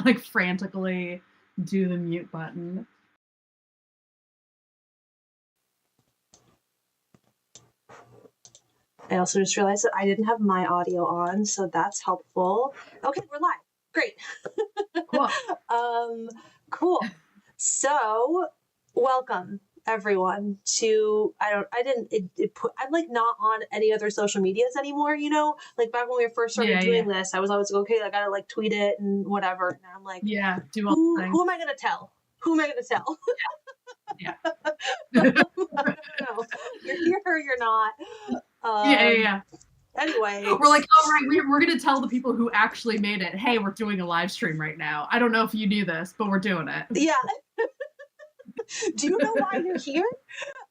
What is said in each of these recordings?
like frantically do the mute button. I also just realized that I didn't have my audio on, so that's helpful. Okay, we're live. Great. Cool. Cool. So, welcome everyone to I'm like not on any other social medias anymore, you know? Like back when we first started doing this, I was always like, okay, I gotta like tweet it and whatever. And I'm like, do all the things. Who am I gonna tell? Who am I gonna tell? Yeah. I don't know. You're here or you're not. Anyway, we're like, oh right, we're gonna tell the people who actually made it, hey, we're doing a live stream right now. I don't know if you knew this, but we're doing it. Yeah. Do you know why you're here?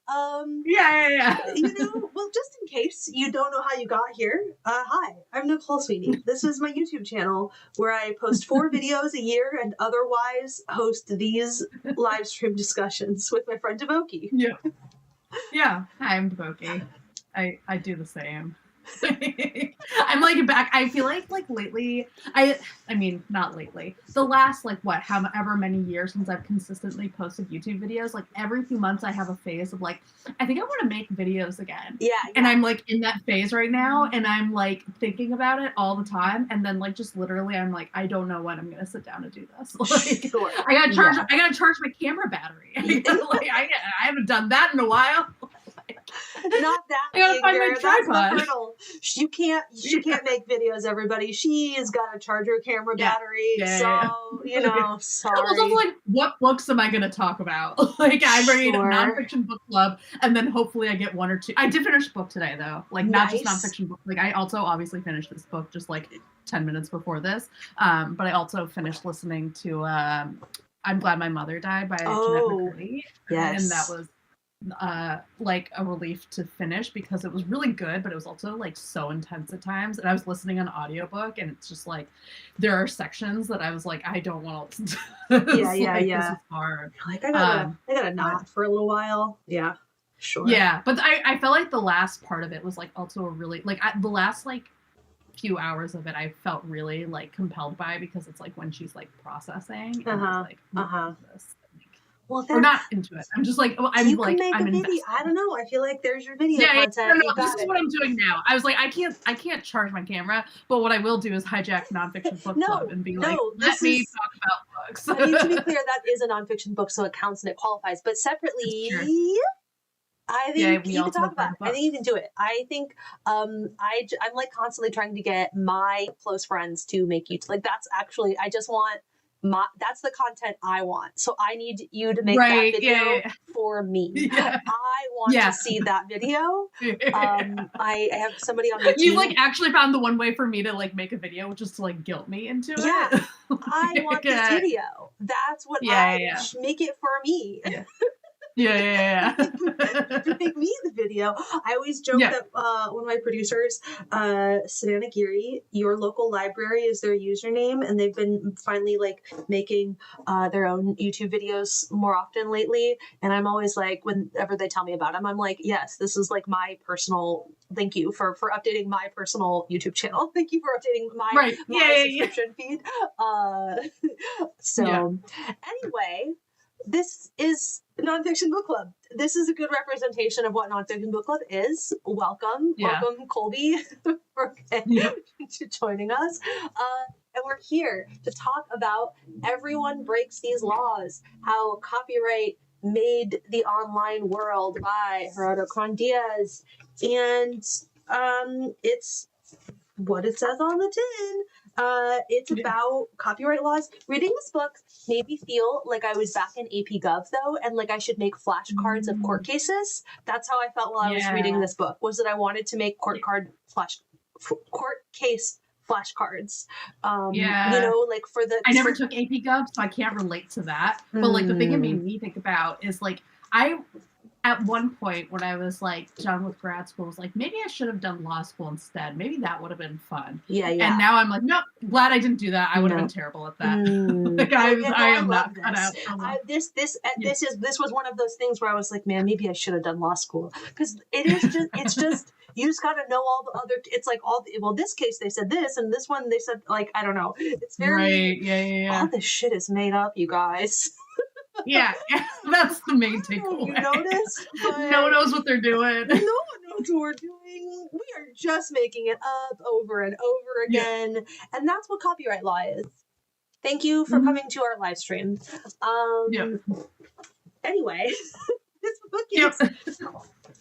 You know, well, just in case you don't know how you got here, hi, I'm Nicole Sweeney. This is my YouTube channel where I post 4 videos a year and otherwise host these live stream discussions with my friend Devoki. Yeah. Hi, I'm Devoki. I do the same. I'm like back. I feel like lately, I mean not lately. The last however many years since I've consistently posted YouTube videos, like every few months I have a phase of like, I think I want to make videos again. Yeah. And I'm like in that phase right now, and I'm like thinking about it all the time, and then like just literally I'm like, I don't know when I'm gonna sit down and do this. Like, sure. I gotta charge my camera battery. I haven't done that in a while. Not that. I gotta find my tripod. That's the hurdle. She can't make videos, everybody. She's got to charge her camera battery. You know, sorry. It was also like, what books am I going to talk about? Like, I'm reading a nonfiction book club, and then hopefully I get 1 or 2. I did finish a book today, though. Like, not just nonfiction book. Like, I also obviously finished this book just like 10 minutes before this. But I also finished listening to I'm Glad My Mother Died by Jeanette McCurdy. Yes. And that was like a relief to finish because it was really good, but it was also like so intense at times. And I was listening on audiobook, and it's just like there are sections that I was like, I don't want to listen to this. This is hard. Like I gotta not for a little while. Yeah, sure. Yeah, but I felt like the last part of it was like also a really like the last like few hours of it I felt really like compelled by, because it's like when she's like processing and like this. Well, we're not into it. I'm just like, I'm invested. I don't know. I feel like there's your video content. This is what I'm doing now. I was like, I can't charge my camera, but what I will do is hijack nonfiction book club and be like, let me talk about books. I mean, to be clear, that is a nonfiction book, so it counts and it qualifies. But separately, I think you can talk about it. I think you can do it. I think I'm like constantly trying to get my close friends to make YouTube. Like that's actually, I just want that's the content I want. So I need you to make that video for me. I want to see that video. I have somebody on the team. You like actually found the one way for me to like make a video, which is to like guilt me into it. I want this video. That's what make it for me. To make me the video. I always joke that one of my producers, Savannah Geary, Your Local Library is their username, and they've been finally like making their own YouTube videos more often lately. And I'm always like, whenever they tell me about them, I'm like, yes, this is like my personal. Thank you for updating my personal YouTube channel. Thank you for updating my subscription feed. Anyway. This is Nonfiction Book Club. This is a good representation of what Nonfiction Book Club is. Welcome, Colby, for joining us. And we're here to talk about Everyone Breaks These Laws, how copyright made the online world by Gerardo Diaz. And it's what it says on the tin. It's about copyright laws. Reading this book made me feel like I was back in AP Gov, though, and like I should make flashcards of court cases. That's how I felt while I was reading this book, was that I wanted to make court case flashcards. You know, like for the... I never took AP Gov, so I can't relate to that. But like the thing it made me think about is like, at one point when I was like done with grad school, I was like, maybe I should have done law school instead. Maybe that would have been fun. And now I'm like, nope, glad I didn't do that. I would have been terrible at that. Like I am not cut out. This was one of those things where I was like, man, maybe I should have done law school, because it's just you just got to know all the other, it's like well, this case they said this, and this one they said, like, I don't know. It's very, right. Yeah. all this shit is made up, you guys. Yeah, that's the main takeaway. You notice? No one knows what they're doing. No one knows what we're doing. We are just making it up over and over again. Yeah. And that's what copyright law is. Thank you for coming to our live stream. Anyway, this book is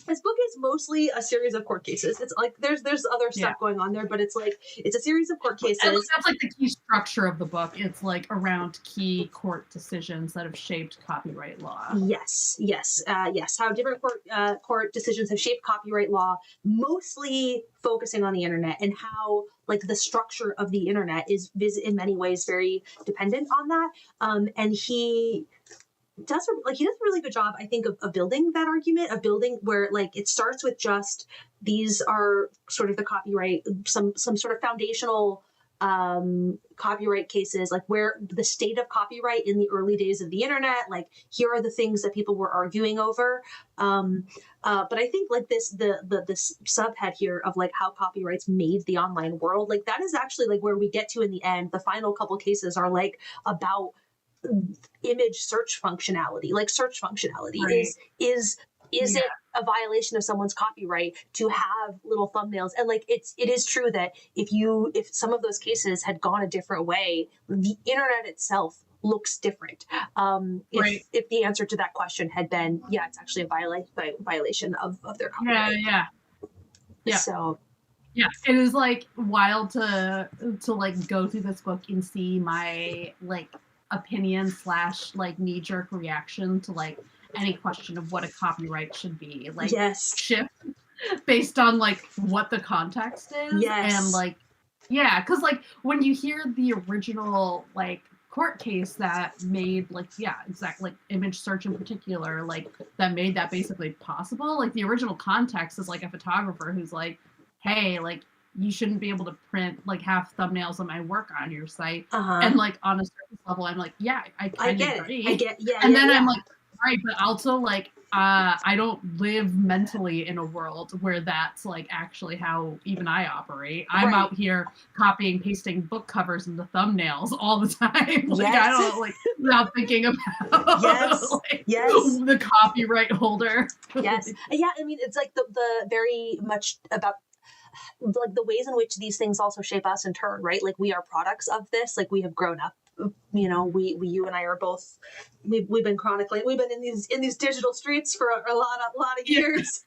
this book is mostly a series of court cases. It's like there's other stuff going on there, but it's like it's a series of court cases. That's like the key structure of the book. It's like around key court decisions that have shaped copyright law. Yes. How different court decisions have shaped copyright law, mostly focusing on the internet, and how like the structure of the internet is in many ways very dependent on that. And he does a really good job, I think, of building that argument, of building where like it starts with just these are sort of the copyright, some sort of foundational copyright cases, like where the state of copyright in the early days of the internet, like here are the things that people were arguing over. But I think like this subhead here of like how copyrights made the online world, like that is actually like where we get to in the end. The final couple cases are like about image search functionality. Like search functionality is it a violation of someone's copyright to have little thumbnails? And like it is true that if some of those cases had gone a different way, the internet itself looks different. If the answer to that question had been it's actually a violation of their copyright. Yeah. So it is like wild to like go through this book and see my like opinion / like knee-jerk reaction to like any question of what a copyright should be, like shift based on like what the context is. And like because like when you hear the original like court case that made like exactly like image search in particular, like that made that basically possible, like the original context is like a photographer who's like, hey, like you shouldn't be able to print like have thumbnails of my work on your site. And like on a surface level I'm like, I kind of agree. And then I'm like, right, but also like I don't live mentally in a world where that's like actually how even I operate. I'm out here copying, pasting book covers into thumbnails all the time. Like I don't like without thinking about the copyright holder. I mean it's like the very much about like the ways in which these things also shape us in turn, right? Like we are products of this, like we have grown up, you know, you and I are both, we've been in these digital streets for a lot of years.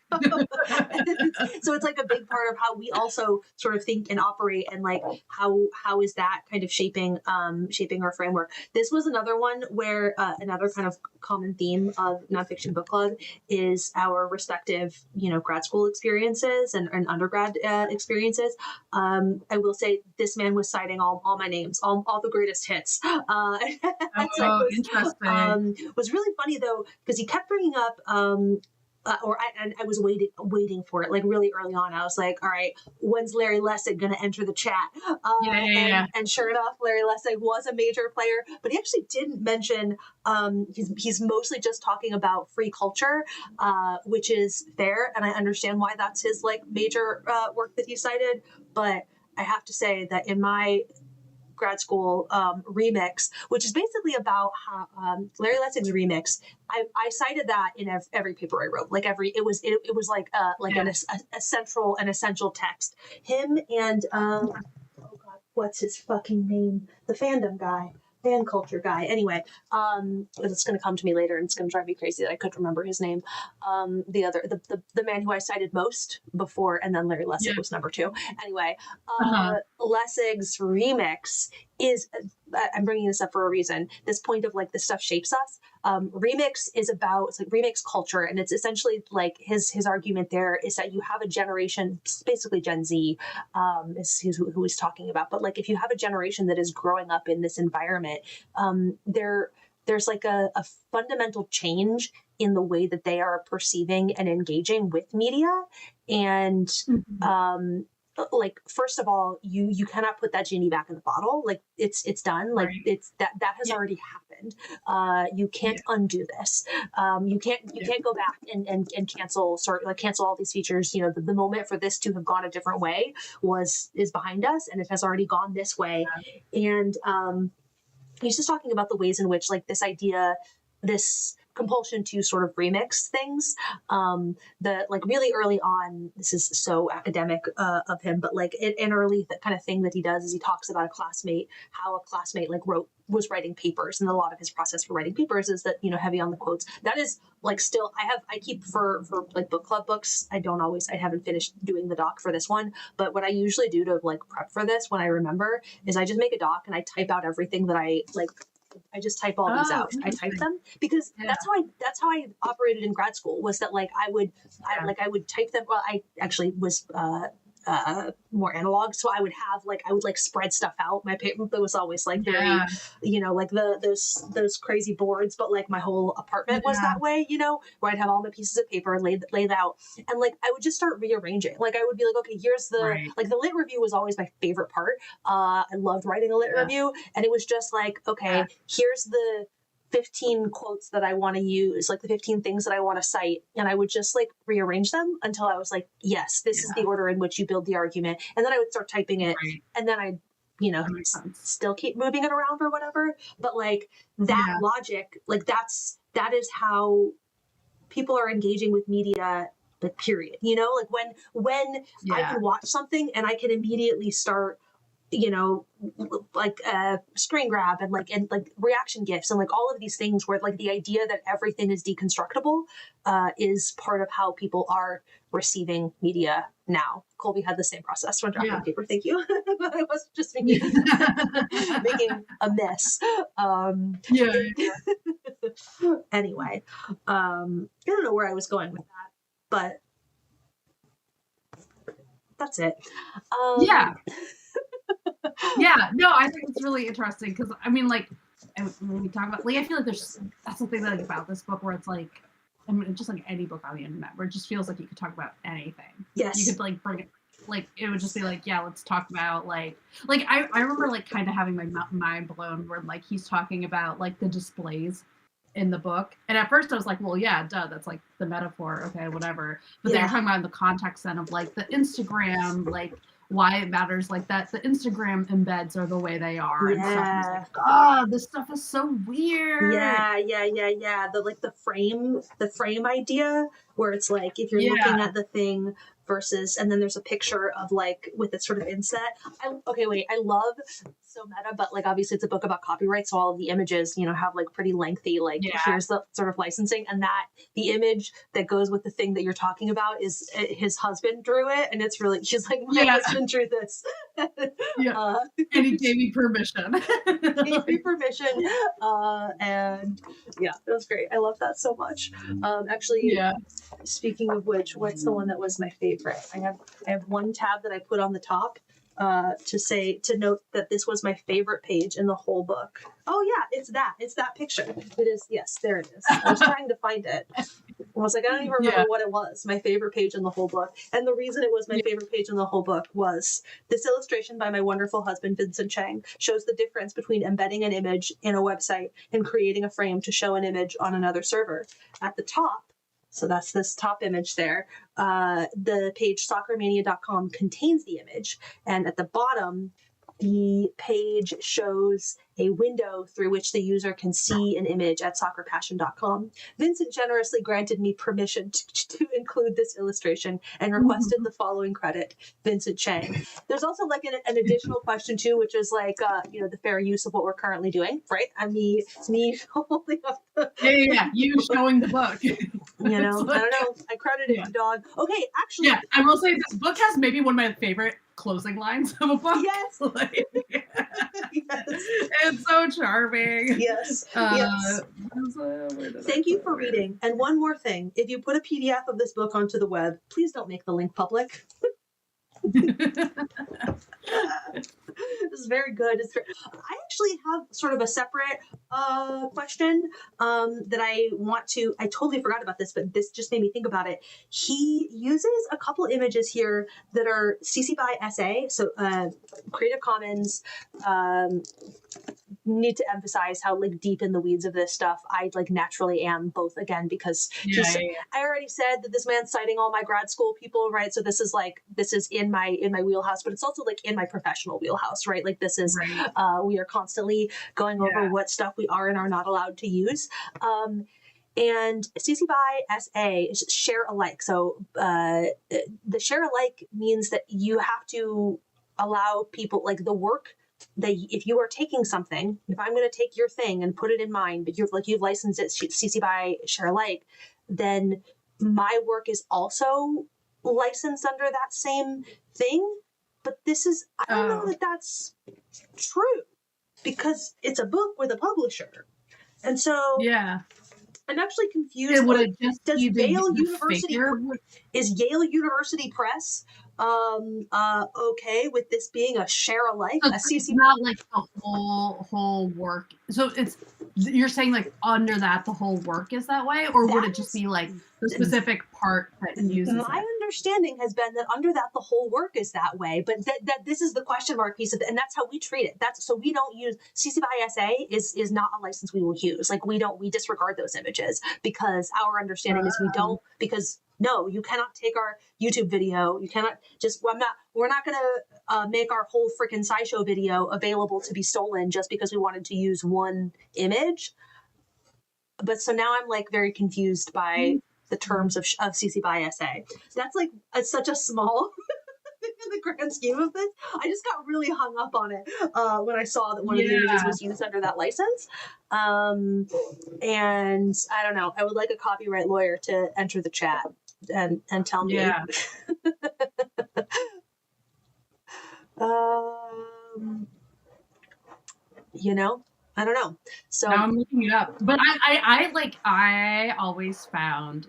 So it's like a big part of how we also sort of think and operate, and like how is that kind of shaping our framework. This was another one where another kind of common theme of Nonfiction Book Club is our respective, you know, grad school experiences and undergrad experiences. I will say this man was citing all my names, all the greatest hits. Interesting. Was really funny though, because he kept bringing up I was waiting for it like really early on. I was like, all right, when's Larry Lessig going to enter the chat? And sure enough, Larry Lessig was a major player, but he actually didn't mention, he's mostly just talking about free culture, which is fair. And I understand why that's his like major work that he cited. But I have to say that in my grad school remix, which is basically about how Larry Lessig's remix. I cited that in every paper I wrote. Like it was like an essential text. Him and oh god, what's his fucking name? The fandom guy. Fan culture guy. Anyway, it's going to come to me later, and it's going to drive me crazy that I couldn't remember his name. The man who I cited most before, and then Larry Lessig was number 2. Anyway, Lessig's remix is. I'm bringing this up for a reason. This point of like this stuff shapes us. Remix is about it's like remix culture, and it's essentially like his argument there is that you have a generation, basically Gen Z, is who he's talking about. But like if you have a generation that is growing up in this environment, there's like a fundamental change in the way that they are perceiving and engaging with media, and like, first of all, you cannot put that genie back in the bottle. Like, it's done. Like, Right. it's that has already happened. You can't undo this. You can't go back and cancel cancel all these features. You know, the moment for this to have gone a different way is behind us, and it has already gone this way. And he's just talking about the ways in which, like, this compulsion to sort of remix things, the like really early on, this is so academic of him, but like an early kind of thing that he does is he talks about how a classmate like was writing papers, and a lot of his process for writing papers is that, you know, heavy on the quotes. That is like still I keep for like book club books. I haven't finished doing the doc for this one, but what I usually do to like prep for this when I remember is I just make a doc and I type out everything that I just type all these out. I type them because that's how I operated in grad school, was that like I would type them. Well, I actually was more analog, so I would spread stuff out. My paper was always like very, you know, like those crazy boards, but like my whole apartment was that way, you know, where I'd have all my pieces of paper laid out, and like I would just start rearranging. Like I would be like, okay, here's like the lit review was always my favorite part. I loved writing a lit review, and it was just like, okay, here's the 15 quotes that I want to use, like the 15 things that I want to cite. And I would just like rearrange them until I was like, yes, this is the order in which you build the argument. And then I would start typing it. And then I'd, you know, still keep moving it around or whatever. But like that logic, like that is how people are engaging with media, like period. You know, like when I can watch something and I can immediately start, you know, like screen grab and like reaction gifs and like all of these things where like the idea that everything is deconstructible is part of how people are receiving media now. Colby had the same process when drafting paper. Thank you. But I wasn't just making a mess. Anyway, I don't know where I was going with that, but that's it. No, I think it's really interesting because I mean, like, when we talk about, like, I feel like that's the thing that I like about this book, where it's like, I mean, just like any book on the internet, where it just feels like you could talk about anything. Yes, you could like bring it, like it would just be like, yeah, let's talk about like I remember like kind of having my mind blown where like he's talking about like the displays in the book, and at first I was like, well, yeah, duh, that's like the metaphor, okay, whatever. But they're talking about in the context then of like the Instagram, like why it matters, like that the Instagram embeds are the way they are and stuff. Like, this stuff is so weird. The frame idea, where it's like if you're looking at the thing versus, and then there's a picture of like with its sort of inset. I love, so meta, but like obviously it's a book about copyright, so all of the images, you know, have like pretty lengthy, like here's the sort of licensing, and that the image that goes with the thing that you're talking about is his husband drew it, and it's really, she's like, my husband drew this. And he gave me permission. And it was great. I love that so much. Speaking of which, what's the one that was my favorite? I have one tab that I put on the top to note that this was my favorite page in the whole book. Oh yeah, it's that picture. It is, yes, there it is. I was trying to find it. I was like, I don't even remember what it was. My favorite page in the whole book. And the reason it was my favorite page in the whole book was this illustration by my wonderful husband, Vincent Chang, shows the difference between embedding an image in a website and creating a frame to show an image on another server. At the top, so that's this top image there, the page soccermania.com contains the image. And at the bottom, the page shows a window through which the user can see an image at soccerpassion.com. Vincent generously granted me permission to include this illustration and requested the following credit, Vincent Chang. There's also like an additional question too, which is like, you know, the fair use of what we're currently doing, right? I mean, me holding up the... you showing the book. You know, I don't know. I credited you, dog. Okay, actually. Yeah, I will say this book has maybe one of my favorite closing lines of a book. Yes. Like, it's so charming. Yes. Thank you for reading. And one more thing. If you put a PDF of this book onto the web, please don't make the link public. This is very good. I actually have sort of a separate question that I want to. I totally forgot about this, but this just made me think about it. He uses a couple images here that are CC by SA, so Creative Commons. Need to emphasize how like deep in the weeds of this stuff I like naturally am, both again because I already said that this man's citing all my grad school people, right? So this is in my wheelhouse, but it's also like in my professional wheelhouse, right? Like this is we are constantly going over what stuff we are and are not allowed to use. And CC by SA is share alike. So the share alike means that you have to allow people like the work that if you are taking something, if I'm going to take your thing and put it in mine, but you've licensed it CC by share alike, then my work is also licensed under that same thing. But this is, I don't know that that's true because it's a book with a publisher. And so I'm actually confused. Does Yale University is Yale University Press okay with this being a share alike? So it's not like the whole work. So you're saying like under that the whole work is that way, or would it just be like the specific part that uses my understanding has been that under that the whole work is that way, but that this is the question mark piece of it, and that's how we treat it. So we don't use CC by SA is not a license we will use. Like we disregard those images because our understanding is we don't, because no, you cannot take our YouTube video. You cannot we're not going to make our whole freaking SciShow video available to be stolen just because we wanted to use one image. But so now I'm like very confused by the terms of CC by SA. That's like such a small in the grand scheme of this. I just got really hung up on it when I saw that one of the images was used under that license. And I don't know. I would like a copyright lawyer to enter the chat and tell me. I don't know. So now I'm looking it up. But I always found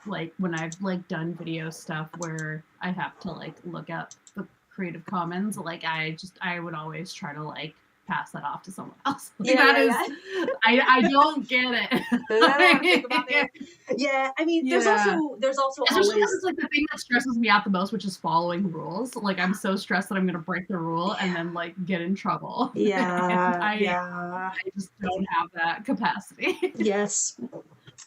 like when I've like done video stuff where I have to like look up the Creative Commons, like I would always try to like pass that off to someone else. Like, I don't get it. Yeah, I mean, there's also especially because it's like the thing that stresses me out the most, which is following rules. Like I'm so stressed that I'm gonna break the rule and then like get in trouble. I just don't have that capacity. Yes.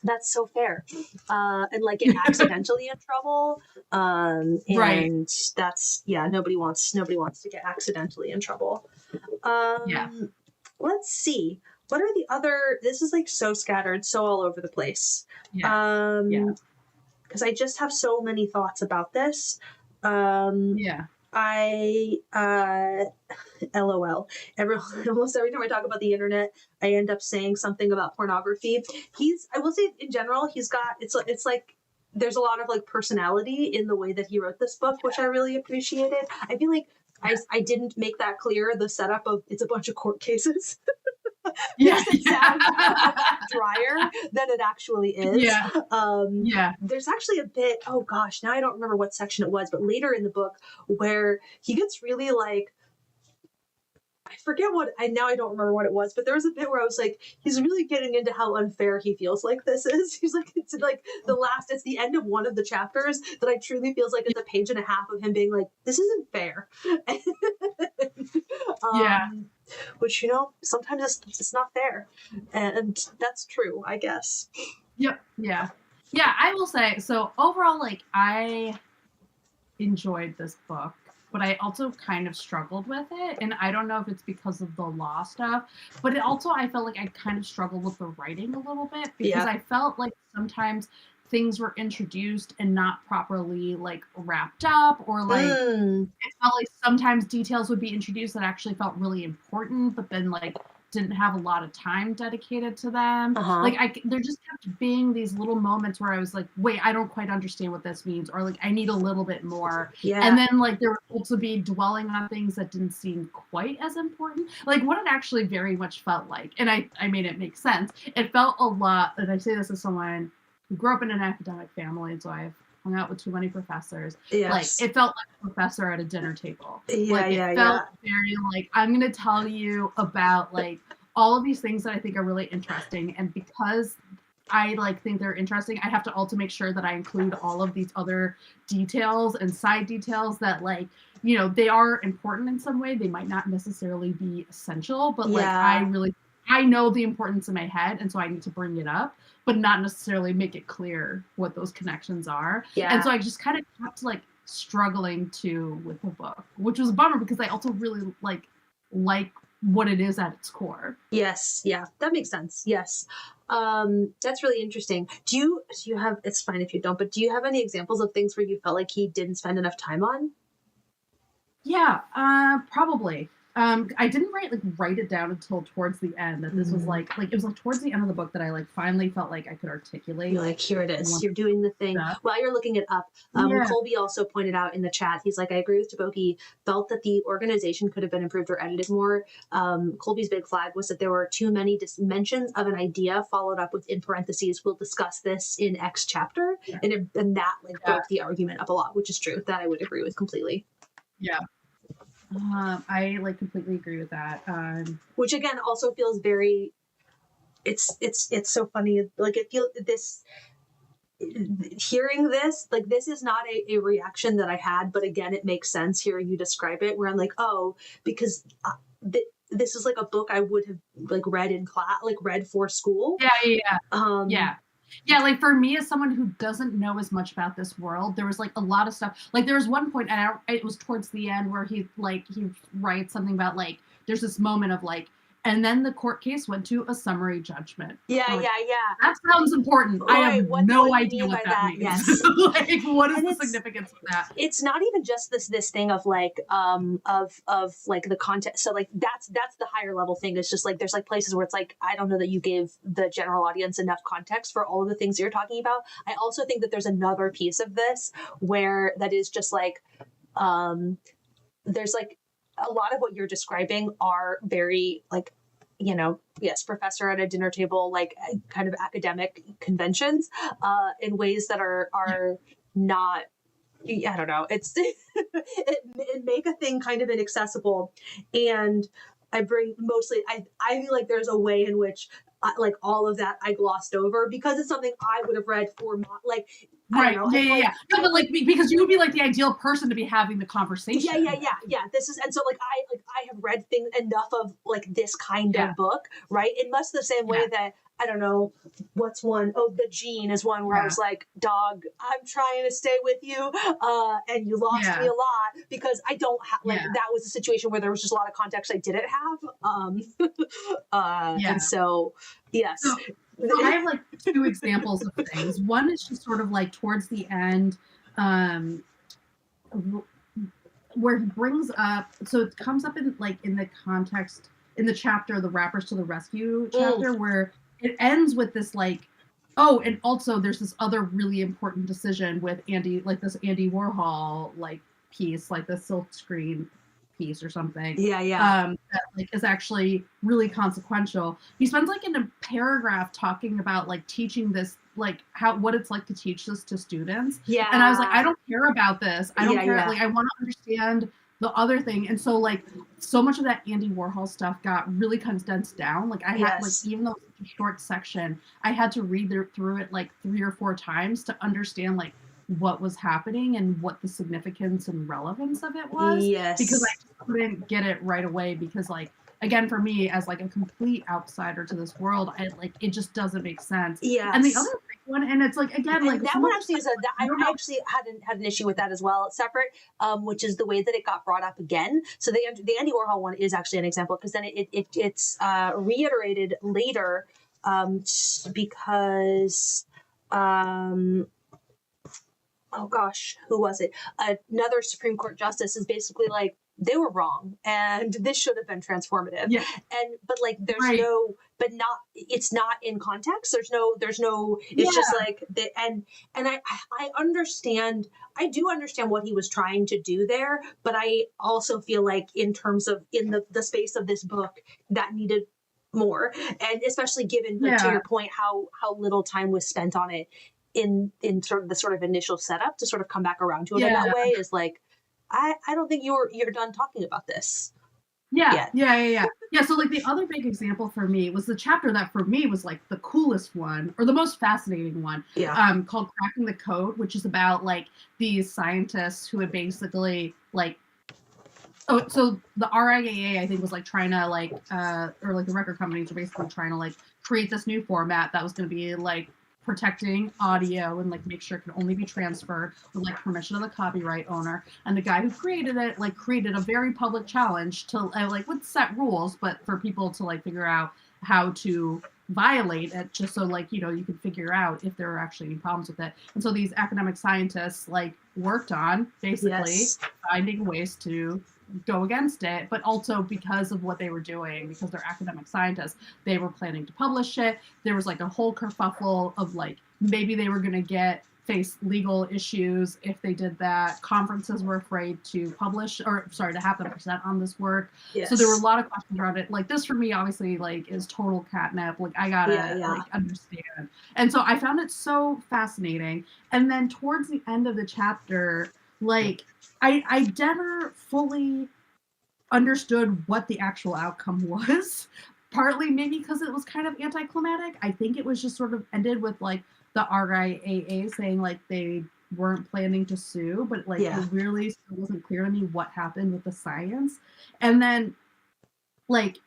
That's so fair. And like get accidentally in trouble. And that's nobody wants to get accidentally in trouble. Let's see. What are the other, this is like so scattered, so all over the place. Because I just have so many thoughts about this. LOL. Almost every time I talk about the internet, I end up saying something about pornography. I will say in general, he's got, it's like, there's a lot of like personality in the way that he wrote this book, which I really appreciated. I feel like I didn't make that clear, the setup of it's a bunch of court cases. It sounds drier than it actually is. There's actually a bit, oh gosh, now I don't remember what section it was, but later in the book where he gets really like, I forget now I don't remember what it was, but there was a bit where I was like, he's really getting into how unfair he feels like this is. He's like, it's like it's the end of one of the chapters that I truly feels like it's a page and a half of him being like, this isn't fair. Which, sometimes it's not fair. And that's true, I guess. Yep. Yeah, I will say, so overall, like, I enjoyed this book, but I also kind of struggled with it. And I don't know if it's because of the law stuff, but I felt like I kind of struggled with the writing a little bit because I felt like sometimes things were introduced and not properly like wrapped up, or like it felt like sometimes details would be introduced that actually felt really important, but then like didn't have a lot of time dedicated to them. Like there just kept being these little moments where I was like, wait, I don't quite understand what this means, or like I need a little bit more. And then like there would also be dwelling on things that didn't seem quite as important, like what it actually very much felt like. And I made it make sense. It felt a lot, and I say this as someone who grew up in an academic family, and so I have hung out with too many professors. Yes. Like, it felt like a professor at a dinner table. Yeah, like, it yeah, felt very like, I'm going to tell you about like all of these things that I think are really interesting. And because I like think they're interesting, I have to also make sure that I include all of these other details and side details that like, you know, they are important in some way. They might not necessarily be essential, but like I know the importance in my head, and so I need to bring it up, but not necessarily make it clear what those connections are. Yeah. And so I just kind of kept like struggling with the book, which was a bummer because I also really like what it is at its core. Yes. Yeah, that makes sense. Yes. That's really interesting. Do you have, it's fine if you don't, but do you have any examples of things where you felt like he didn't spend enough time on? Yeah, probably. I didn't write it down until towards the end that this was like it was like towards the end of the book that I like finally felt like I could articulate. You're like, here it is. You're doing the thing. While you're looking it up, Colby also pointed out in the chat, he's like, I agree with Taboki, felt that the organization could have been improved or edited more. Colby's big flag was that there were too many mentions of an idea followed up with, in parentheses, we'll discuss this in X chapter. Yeah. And that like broke the argument up a lot, which is true. That I would agree with completely. Yeah. I like completely agree with that. Which again also feels very, it's so funny. Like it feels hearing this, like this is not a reaction that I had, but again, it makes sense hearing you describe it where I'm like, oh, because this is like a book I would have like read in class, like read for school. Yeah. Yeah, like for me as someone who doesn't know as much about this world, there was like a lot of stuff. Like there was one point, and it was towards the end where he writes something about like there's this moment of like, and then the court case went to a summary judgment. Yeah. That sounds important. Right, I have no idea what that means. Yes. Like, what is the significance of that? It's not even just this thing of like of like the content. So like that's the higher level thing. It's just like there's like places where it's like I don't know that you gave the general audience enough context for all of the things you're talking about. I also think that there's another piece of this where that is just like there's like a lot of what you're describing are very like, you know, yes, professor at a dinner table, like kind of academic conventions in ways that are not, I don't know, it's it make a thing kind of inaccessible. And I bring mostly, I feel like there's a way in which like all of that I glossed over because it's something I would have read for like, right. Yeah. No, but like because you would be like the ideal person to be having the conversation. Yeah. This is, and so like I have read enough of like this kind of book, right? In much the same way that I don't know what's one. Oh, The Gene is one where I was like, dog, I'm trying to stay with you, and you lost me a lot because I don't have like that was a situation where there was just a lot of context I didn't have, and so yes. So I have like two examples of things. One is just sort of like towards the end, where he brings up, so it comes up in the context in the chapter, the Rappers to the Rescue chapter, where it ends with this like, oh, and also there's this other really important decision with Andy, like this Andy Warhol like piece, like the silk screen piece or something. That like is actually really consequential. He spends like in a paragraph talking about like teaching this, like what it's like to teach this to students. And I was like, I don't care about this. I don't care. Like I want to understand the other thing. And so like so much of that Andy Warhol stuff got really condensed down. Like I had like, even though it's a short section, I had to read through it like 3 or 4 times to understand like what was happening and what the significance and relevance of it was. Because I just couldn't get it right away because like, again, for me as like a complete outsider to this world, it just doesn't make sense. And the other one, and it's like, again, like that one actually is I actually had an issue with that as well. It's separate, which is the way that it got brought up again. So the Andy Warhol one is actually an example because then it's reiterated later because oh gosh, who was it? Another Supreme Court justice is basically like, they were wrong and this should have been transformative. But like there's no, but not, it's not in context. There's no, it's just like the, and I understand, I do understand what he was trying to do there, but I also feel like in terms of in the space of this book that needed more, and especially given like, to your point, how little time was spent on it. in sort of the sort of initial setup to sort of come back around to it in that way is like, I don't think you're done talking about this. Yeah. So like the other big example for me was the chapter that for me was like the coolest one or the most fascinating one. Called Cracking the Code, which is about like these scientists who had basically like so the RIAA I think was like trying to like or like the record companies are basically trying to like create this new format that was going to be like protecting audio and like make sure it can only be transferred with like permission of the copyright owner. And the guy who created it like created a very public challenge to like would set rules, but for people to like figure out how to violate it, just so like you can figure out if there are actually any problems with it. And so these academic scientists like worked on basically finding ways to go against it, but also because of what they were doing, because they're academic scientists, they were planning to publish it. There was like a whole kerfuffle of like maybe they were going to face legal issues if they did that. Conferences were afraid to to have them present on this work. So there were a lot of questions around it. Like this for me obviously like is total catnip. Like I gotta like understand. And so I found it so fascinating. And then towards the end of the chapter, like I never fully understood what the actual outcome was. Partly maybe because it was kind of anticlimactic. I think it was just sort of ended with like the RIAA saying like they weren't planning to sue, but like it really still wasn't clear to me what happened with the science. And then like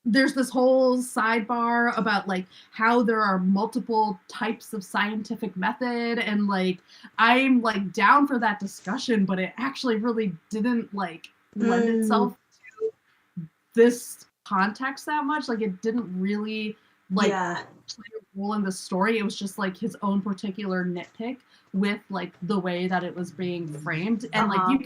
there's this whole sidebar about like how there are multiple types of scientific method, and like I'm like down for that discussion, but it actually really didn't like lend itself to this context that much. Like it didn't really like play a role in the story. It was just like his own particular nitpick with like the way that it was being framed, and like you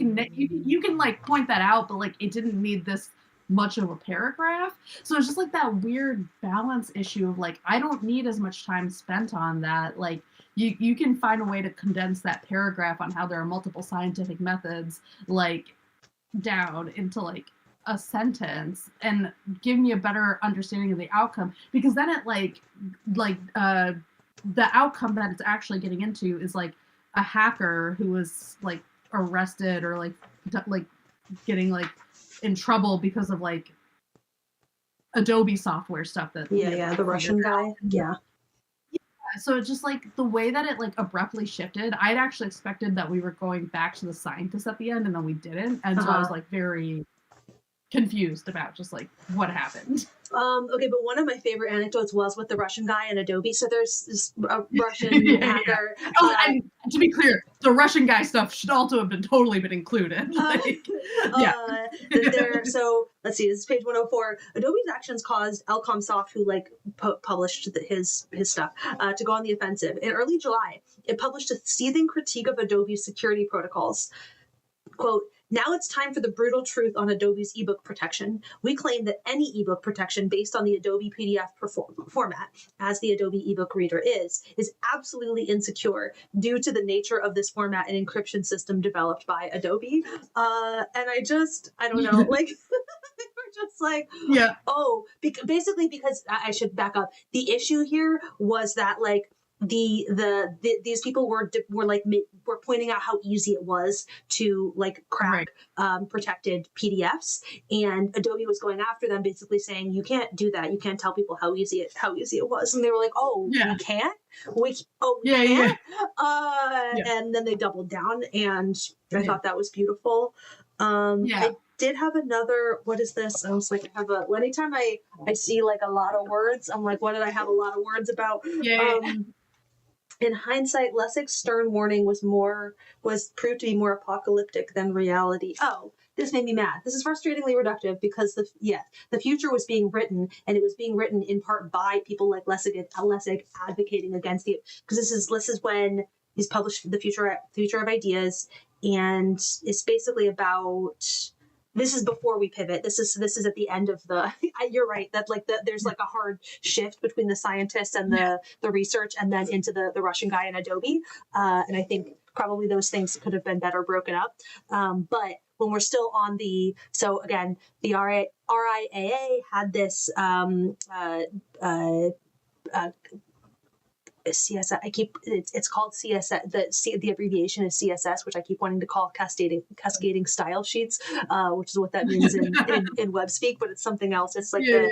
can like point that out, but like it didn't need this much of a paragraph. So it's just like that weird balance issue of like I don't need as much time spent on that. Like you can find a way to condense that paragraph on how there are multiple scientific methods like down into like a sentence and give me a better understanding of the outcome, because then it like the outcome that it's actually getting into is like a hacker who was like arrested or like getting like in trouble because of like Adobe software stuff that the Russian guy. So it's just like the way that it like abruptly shifted. I'd actually expected that we were going back to the scientists at the end, and then we didn't, and so I was like very confused about just like what happened. Okay, but one of my favorite anecdotes was with the Russian guy and Adobe. So there's this Russian hacker. And to be clear, the Russian guy stuff should also have been totally been included. So let's see, this is page 104. Adobe's actions caused Elcomsoft, who like published his stuff, to go on the offensive. In early July, it published a scathing critique of Adobe's security protocols. Quote, "Now it's time for the brutal truth on Adobe's ebook protection. We claim that any ebook protection based on the Adobe PDF format, as the Adobe ebook reader is absolutely insecure due to the nature of this format and encryption system developed by Adobe." And I don't know, like, we're just like, basically because I should back up. The issue here was that like, these people were pointing out how easy it was to like crack protected PDFs, and Adobe was going after them, basically saying you can't do that. You can't tell people how easy it was, and they were like, we can't. And then they doubled down, and I thought that was beautiful. I did have another, what is this? I was like, anytime I see like a lot of words, I'm like, what did I have a lot of words about? In hindsight, Lessig's stern warning was proved to be more apocalyptic than reality. Oh, this made me mad. This is frustratingly reductive because the future was being written, and it was being written in part by people like Lessig advocating against it. Because this is when he's published The Future of Ideas, and it's basically about. This is before we pivot. This is at the end of the. You're right that like there's like a hard shift between the scientists and the research, and then into the Russian guy and Adobe. And I think probably those things could have been better broken up. But when we're still on the RIAA had this CSS. It's called CSS. The abbreviation is CSS, which I keep wanting to call cascading style sheets, which is what that means in web speak, but it's something else. It's like the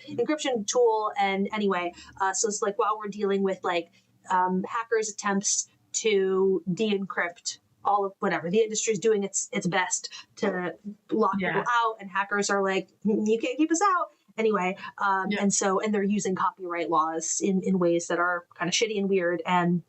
encryption tool. And anyway, so it's like while we're dealing with like hackers' attempts to de-encrypt all of whatever, the industry is doing its best to lock people out, and hackers are like, you can't keep us out. Anyway, and they're using copyright laws in ways that are kind of shitty and weird. And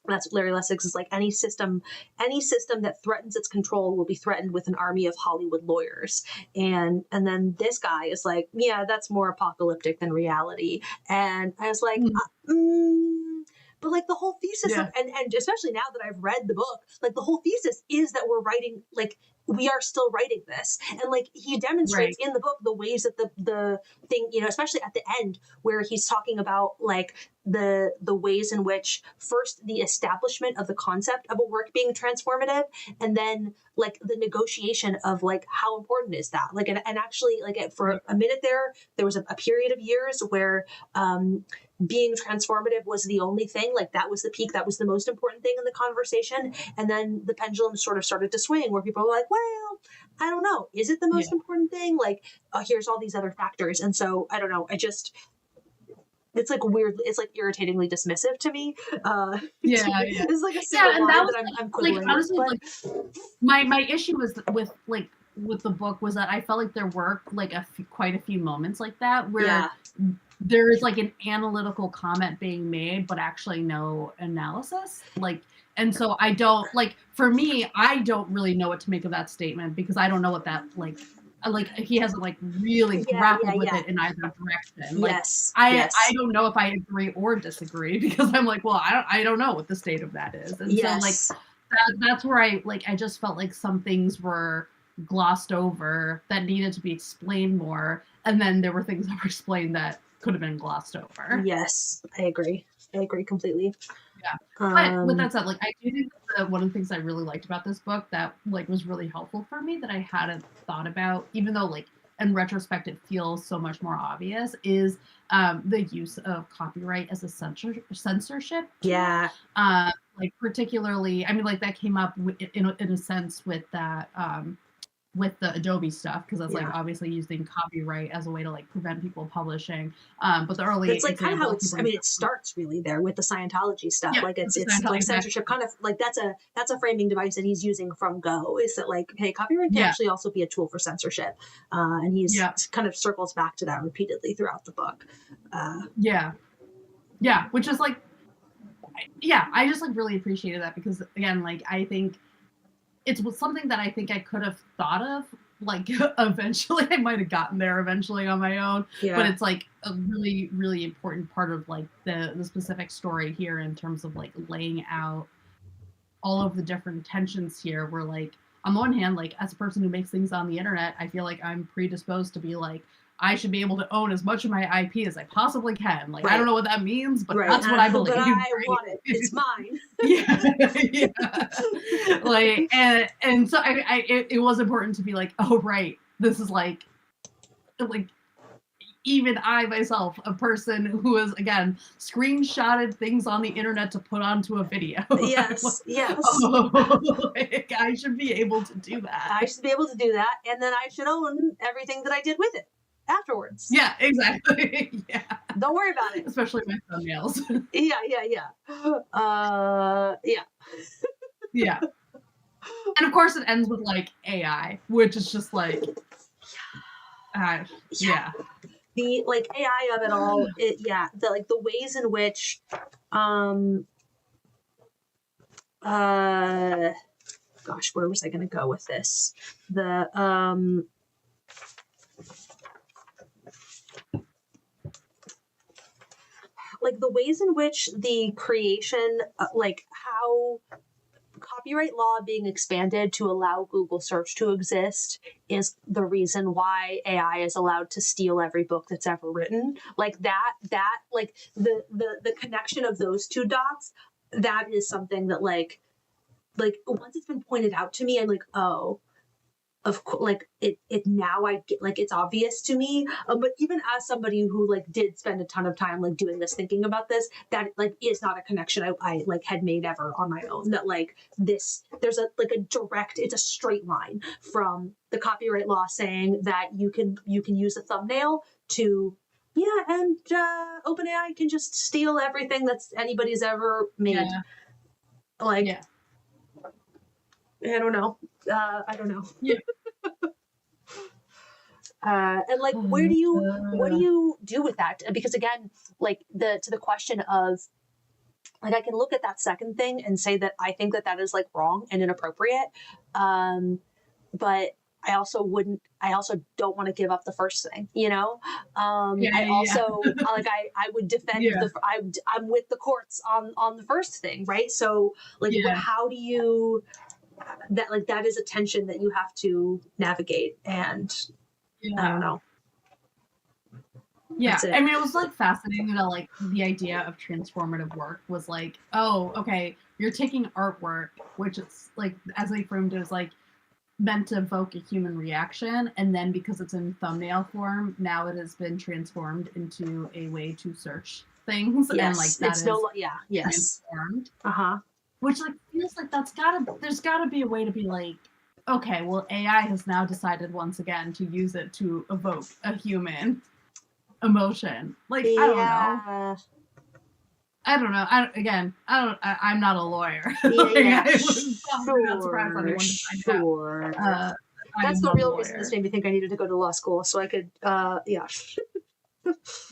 that's Larry Lessig's is like, any system that threatens its control will be threatened with an army of Hollywood lawyers. And then this guy is like, yeah, that's more apocalyptic than reality. And I was like, but like the whole thesis of, and especially now that I've read the book, like the whole thesis is that we're writing, like we are still writing this. And like he demonstrates in the book the ways that the thing, you know, especially at the end where he's talking about like the ways in which first the establishment of the concept of a work being transformative, and then like the negotiation of like how important is that, like and actually like for a minute there was a period of years where being transformative was the only thing, like that was the peak, that was the most important thing in the conversation. And then the pendulum sort of started to swing where people were like, well, I don't know, is it the most important thing? Like here's all these other factors. And so I don't know, it's like weird, it's like irritatingly dismissive to me. It's like a single line that I'm quibbling like, honestly, with, like, my issue was with the book was that I felt like there were like quite a few moments like that where there is like an analytical comment being made, but actually no analysis. Like, and so I don't like, for me, I don't really know what to make of that statement because I don't know what that like he hasn't like really grappled with it in either direction. Like, I don't know if I agree or disagree because I'm like, well, I don't know what the state of that is. And so like that's where I just felt like some things were glossed over that needed to be explained more, and then there were things that were explained that could have been glossed over. Yes, I agree completely. Yeah, but with that said, like I do think that one of the things I really liked about this book that like was really helpful for me that I hadn't thought about, even though like in retrospect it feels so much more obvious, is the use of copyright as a censorship tool. Like particularly, I mean, like that came up in a sense with that with the Adobe stuff, because that's like obviously using copyright as a way to like prevent people publishing. But the early it's like kind of how it starts really there with the Scientology stuff. Like it's like censorship, kind of like that's a framing device that he's using from Go. Is that like, hey, copyright can actually also be a tool for censorship, and he's kind of circles back to that repeatedly throughout the book. Which is like, I just like really appreciated that because again, like I think it's something that I think I could have thought of, like eventually I might have gotten there eventually on my own, but it's like a really, really important part of like the specific story here in terms of like laying out all of the different tensions here where like, on the one hand, like as a person who makes things on the internet, I feel like I'm predisposed to be like, I should be able to own as much of my IP as I possibly can. Like, I don't know what that means, but that's what I believe. But I want it. It's mine. Like, and so it was important to be like, oh, right. This is like even I myself, a person who has, again, screenshotted things on the internet to put onto a video. Yes. Like, I should be able to do that. I should be able to do that. And then I should own everything that I did with it afterwards. Yeah, exactly. Don't worry about it. Especially my thumbnails. Yeah. And of course it ends with like AI, which is just like the like AI of it all, the like the ways in which gosh, where was I gonna go with this? The like the ways in which the creation, like how copyright law being expanded to allow Google search to exist is the reason why AI is allowed to steal every book that's ever written. Like that like the connection of those two dots, that is something that like once it's been pointed out to me, I'm like, oh, like it now I get like it's obvious to me, but even as somebody who like did spend a ton of time like doing this, thinking about this, that like is not a connection I like had made ever on my own, that like this there's a like a direct, it's a straight line from the copyright law saying that you can use a thumbnail to and OpenAI can just steal everything that's anybody's ever made. Like I don't know. Yeah. And like, what do you do with that? Because again, like to the question of like, I can look at that second thing and say that I think that is like wrong and inappropriate. But I also don't want to give up the first thing, you know? Also like, I would defend I'm with the courts on the first thing. Right. So like, how do you, that is a tension that you have to navigate, and I don't know. Yeah, I mean, it was like fascinating that like the idea of transformative work was like, oh, okay, you're taking artwork, which is like, as they framed it, is like meant to evoke a human reaction, and then because it's in thumbnail form, now it has been transformed into a way to search things, and like that it's transformed. Which like feels like there's gotta be a way to be like, okay, well, AI has now decided once again to use it to evoke a human emotion. Like, I don't know. I'm not a lawyer. Sure. That's the real reason this made me think I needed to go to law school, so I could,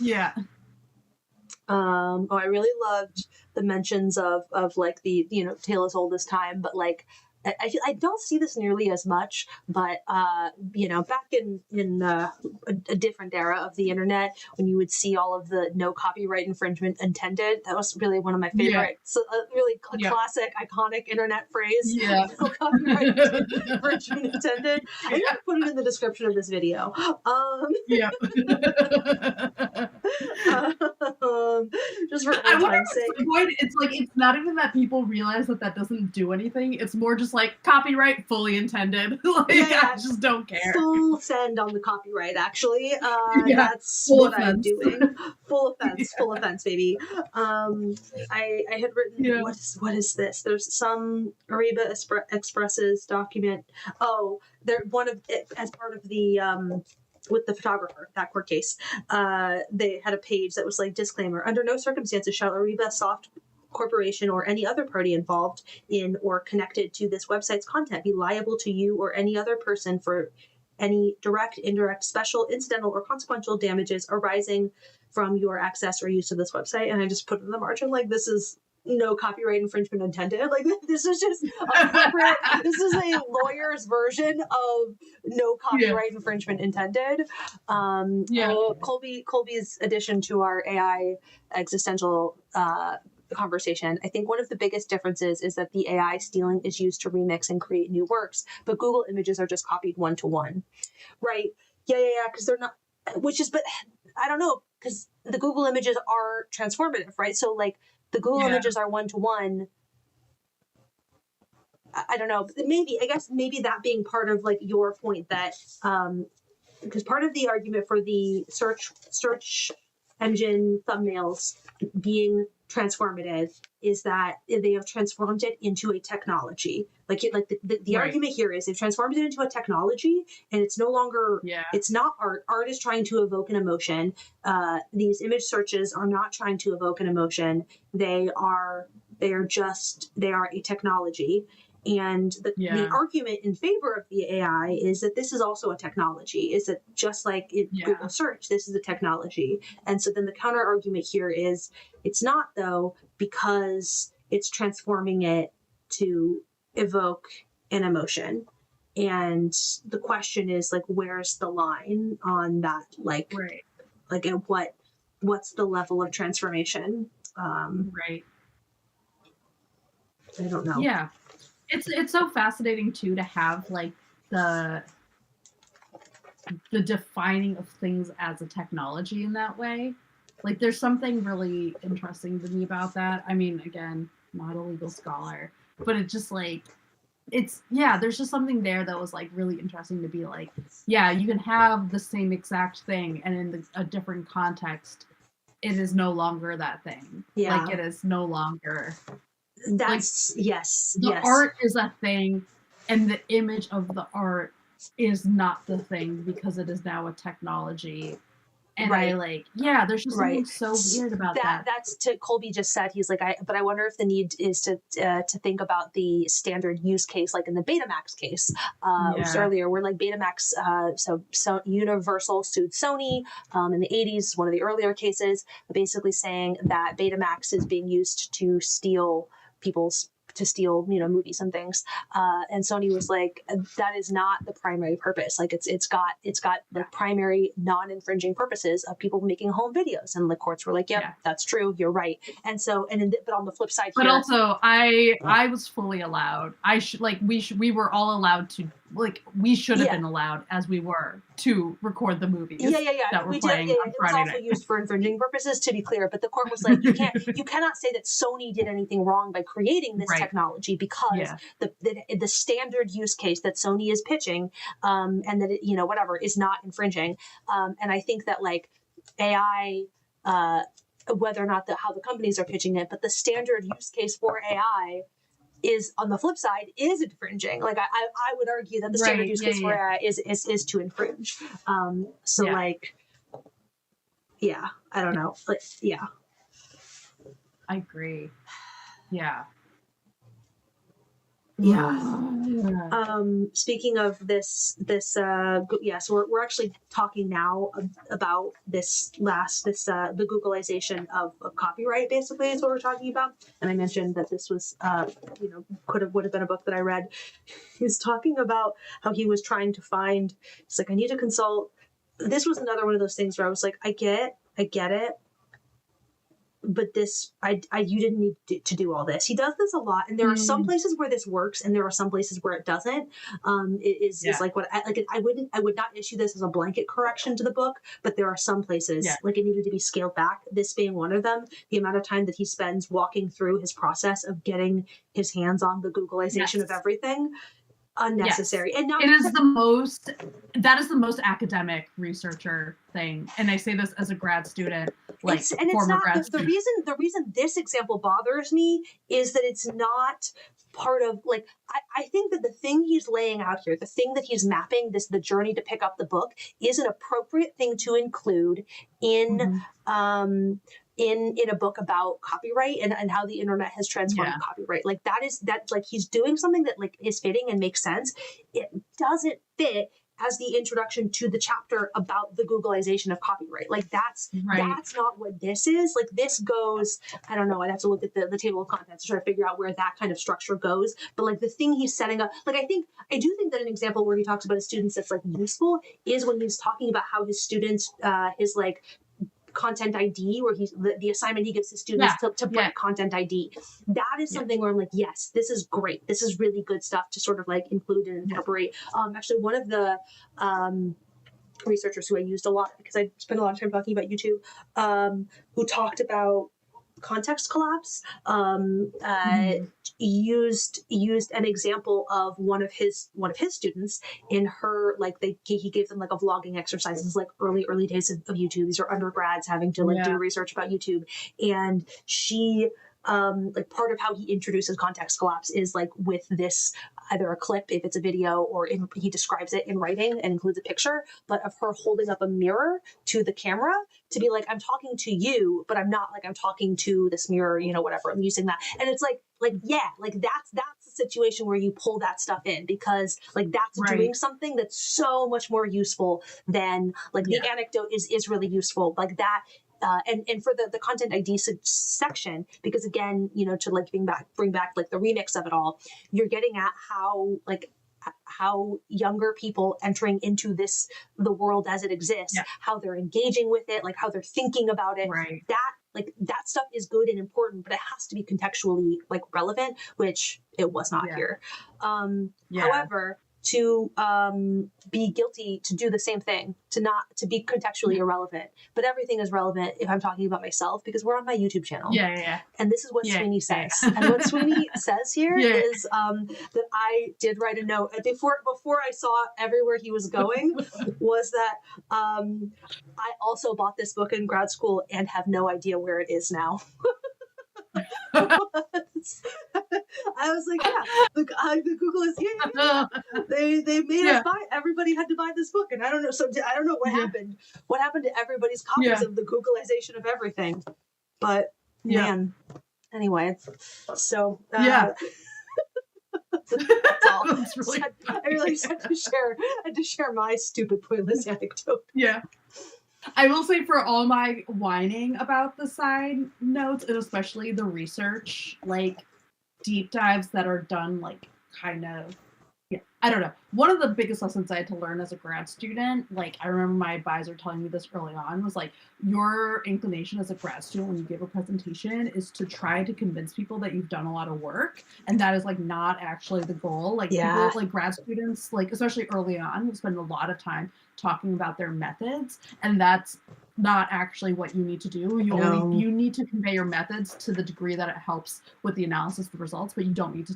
Yeah. I really loved the mentions of like the, you know, tale as old as time, but like I don't see this nearly as much, but you know, back in a different era of the internet, when you would see all of the no copyright infringement intended, that was really one of my favorites. Really classic, iconic internet phrase. No copyright infringement intended. I'm gonna put it in the description of this video. Just for I wonder if at some point it's like, it's not even that people realize that doesn't do anything. It's more just like copyright fully intended. Like, I just don't care. Full send on the copyright, actually. That's what I'm doing. Full offense, baby. I had written, what is this? There's some Ariba Express's document. Oh, they're one of it as part of the with the photographer, that court case, they had a page that was like, disclaimer, under no circumstances shall Ariba Soft Corporation or any other party involved in or connected to this website's content be liable to you or any other person for any direct, indirect, special, incidental, or consequential damages arising from your access or use of this website. And I just put in the margin, like, this is no copyright infringement intended. Like, this is just a corporate, this is a lawyer's version of no copyright infringement intended. Colby's addition to our AI existential conversation, I think one of the biggest differences is that the AI stealing is used to remix and create new works, but Google images are just copied one-to-one. Right? Because they're not, but I don't know, because the Google images are transformative, right? So like, the Google images are one-to-one. I don't know. Maybe that being part of like your point that, because part of the argument for the search engine thumbnails being transformative is that they have transformed it into a technology. The argument here is they've transformed it into a technology, and it's no longer, it's not art. Art is trying to evoke an emotion. These image searches are not trying to evoke an emotion. They are a technology. And the argument in favor of the AI is that this is also a technology, is that just like in Google search, this is a technology. And so then the counter argument here is it's not, though, because it's transforming it to evoke an emotion. And the question is like, where's the line on that? Like, like what's the level of transformation? I don't know. Yeah. It's so fascinating too to have like the defining of things as a technology in that way. Like, there's something really interesting to me about that. I mean, again, not a legal scholar, but it's just like, there's just something there that was like really interesting to be like, yeah, you can have the same exact thing and in a different context, it is no longer that thing. Yeah. Like it is no longer. That's like, yes. The art is a thing, and the image of the art is not the thing because it is now a technology. And right. there's just something so weird about that. That's to Colby just said, he's like, but I wonder if the need is to think about the standard use case, like in the Betamax case, which was earlier, where like Betamax, so Universal sued Sony in the 80s, one of the earlier cases, basically saying that Betamax is being used to steal movies and things, and Sony was like, that is not the primary purpose. Like it's got the primary non-infringing purposes of people making home videos, and the courts were like, yep, that's true, you're right. And so, but on the flip side, but also I was fully allowed. We were all allowed to, like, we should have been allowed, as we were, to record the movies. That were playing on Friday night. It was also used for infringing purposes, to be clear. But the court was like, you cannot say that Sony did anything wrong by creating this technology, because the standard use case that Sony is pitching, and that it, whatever, is not infringing. And I think that like AI, whether or not how the companies are pitching it, but the standard use case for AI is, on the flip side, is infringing. Like I would argue that the standard use case for AI is to infringe. Like, I don't know. Like, I agree. Speaking of this, so we're actually talking now about the Googleization of copyright, basically, is what we're talking about. And I mentioned that this was, would have been a book that I read. He's talking about how he was trying to find, he's like, I need to consult. This was another one of those things where I was like, I get it. But this, you didn't need to do all this. He does this a lot, and there are some places where this works, and there are some places where it doesn't. Is like what I would not issue this as a blanket correction to the book, but there are some places like it needed to be scaled back. This being one of them. The amount of time that he spends walking through his process of getting his hands on the Googleization of everything. Unnecessary. And now that is the most academic researcher thing, and I say this as a grad student, like it's not the reason this example bothers me is that it's not part of, like, I think that the thing he's laying out here, the thing that he's mapping, the journey to pick up the book, is an appropriate thing to include in in a book about copyright and how the internet has transformed copyright. Like that's like he's doing something that like is fitting and makes sense. It doesn't fit as the introduction to the chapter about the Googleization of copyright. Like that's not what this is. Like this goes, I don't know, I'd have to look at the table of contents to try to figure out where that kind of structure goes. But like the thing he's setting up, like I do think that an example where he talks about his students that's like useful is when he's talking about how his students, his like content ID, where he's the assignment he gives his students to break content ID. That is something where I'm like, yes, this is great. This is really good stuff to sort of like include and incorporate. Actually, one of the researchers who I used a lot because I spent a lot of time talking about YouTube, who talked about context collapse, used an example of one of his students in her, like he gave them like a vlogging exercises, like early days of YouTube. These are undergrads having to like do research about YouTube, and she like part of how he introduces context collapse is like with this, either a clip if it's a video, or he describes it in writing and includes a picture, but of her holding up a mirror to the camera to be like, I'm talking to you, but I'm not like I'm talking to this mirror, whatever. I'm using that. And it's like that's a situation where you pull that stuff in, because like that's doing something that's so much more useful than like the anecdote is really useful, like that. And for the content ID section, because again, to like bring back like the remix of it all, you're getting at how younger people entering into the world as it exists, how they're engaging with it, like how they're thinking about it. That stuff is good and important, but it has to be contextually like relevant, which it was not here. However, to be guilty to do the same thing, to be contextually irrelevant. But everything is relevant if I'm talking about myself, because we're on my YouTube channel. Yeah. And this is what Sweeney says. And what Sweeney says here is that I did write a note before I saw everywhere he was going, was that I also bought this book in grad school and have no idea where it is now. I was like, the Google is they made us buy. Everybody had to buy this book, and I don't know. So I don't know what happened. What happened to everybody's copies of the Googleization of everything? But man, anyway. So that's all. That's really I really just had to share my stupid, pointless anecdote. Yeah. I will say, for all my whining about the side notes, and especially the research, like, deep dives that are done, like, kind of, I don't know. One of the biggest lessons I had to learn as a grad student, like, I remember my advisor telling me this early on, was like, your inclination as a grad student when you give a presentation is to try to convince people that you've done a lot of work, and that is, like, not actually the goal. Like, people, like, grad students, like, especially early on, spend a lot of time talking about their methods, and that's not actually what you need to do. You need to convey your methods to the degree that it helps with the analysis of the results, but you don't need to